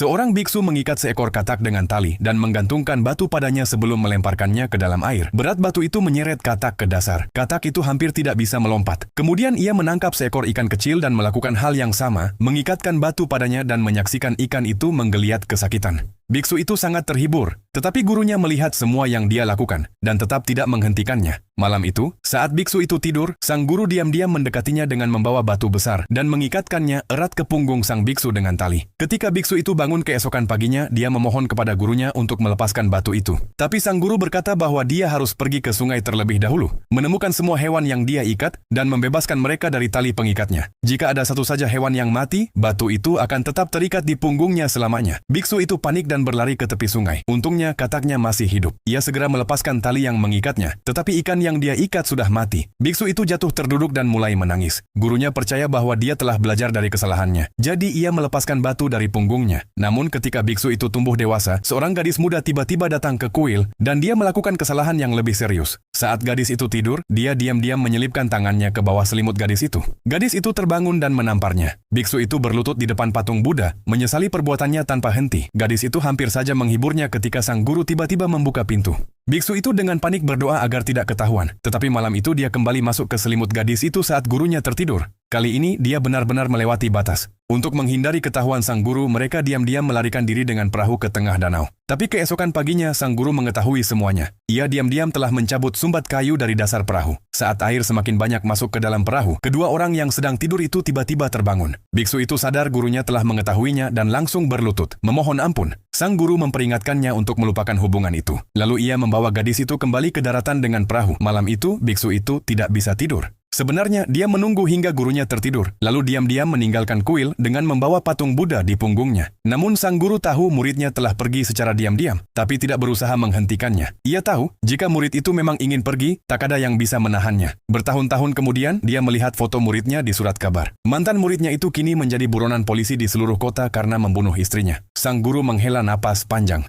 Seorang biksu mengikat seekor katak dengan tali dan menggantungkan batu padanya sebelum melemparkannya ke dalam air. Berat batu itu menyeret katak ke dasar. Katak itu hampir tidak bisa melompat. Kemudian ia menangkap seekor ikan kecil dan melakukan hal yang sama, mengikatkan batu padanya dan menyaksikan ikan itu menggeliat kesakitan. Biksu itu sangat terhibur, tetapi gurunya melihat semua yang dia lakukan dan tetap tidak menghentikannya. Malam itu, saat biksu itu tidur, sang guru diam-diam mendekatinya dengan membawa batu besar dan mengikatkannya erat ke punggung sang biksu dengan tali. Ketika biksu itu bangun keesokan paginya, dia memohon kepada gurunya untuk melepaskan batu itu. Tapi sang guru berkata bahwa dia harus pergi ke sungai terlebih dahulu, menemukan semua hewan yang dia ikat dan membebaskan mereka dari tali pengikatnya. Jika ada satu saja hewan yang mati, batu itu akan tetap terikat di punggungnya selamanya. Biksu itu panik dan berlari ke tepi sungai. Untungnya kataknya masih hidup. Ia segera melepaskan tali yang mengikatnya, tetapi ikan yang dia ikat sudah mati. Biksu itu jatuh terduduk dan mulai menangis. Gurunya percaya bahwa dia telah belajar dari kesalahannya. Jadi ia melepaskan batu dari punggungnya. Namun ketika biksu itu tumbuh dewasa, seorang gadis muda tiba-tiba datang ke kuil dan dia melakukan kesalahan yang lebih serius. Saat gadis itu tidur, dia diam-diam menyelipkan tangannya ke bawah selimut gadis itu. Gadis itu terbangun dan menamparnya. Biksu itu berlutut di depan patung Buddha, menyesali perbuatannya tanpa henti. Gadis itu hampir saja menghiburnya ketika sang guru tiba-tiba membuka pintu. Biksu itu dengan panik berdoa agar tidak ketahuan. Tetapi malam itu dia kembali masuk ke selimut gadis itu saat gurunya tertidur. Kali ini dia benar-benar melewati batas. Untuk menghindari ketahuan sang guru, mereka diam-diam melarikan diri dengan perahu ke tengah danau. Tapi keesokan paginya, sang guru mengetahui semuanya. Ia diam-diam telah mencabut sumbat kayu dari dasar perahu. Saat air semakin banyak masuk ke dalam perahu, kedua orang yang sedang tidur itu tiba-tiba terbangun. Biksu itu sadar gurunya telah mengetahuinya dan langsung berlutut, memohon ampun. Sang guru memperingatkannya untuk melupakan hubungan itu. Lalu ia membawa gadis itu kembali ke daratan dengan perahu. Malam itu, biksu itu tidak bisa tidur. Sebenarnya, dia menunggu hingga gurunya tertidur, lalu diam-diam meninggalkan kuil dengan membawa patung Buddha di punggungnya. Namun sang guru tahu muridnya telah pergi secara diam-diam, tapi tidak berusaha menghentikannya. Ia tahu, jika murid itu memang ingin pergi, tak ada yang bisa menahannya. Bertahun-tahun kemudian, dia melihat foto muridnya di surat kabar. Mantan muridnya itu kini menjadi buronan polisi di seluruh kota karena membunuh istrinya. Sang guru menghela napas panjang.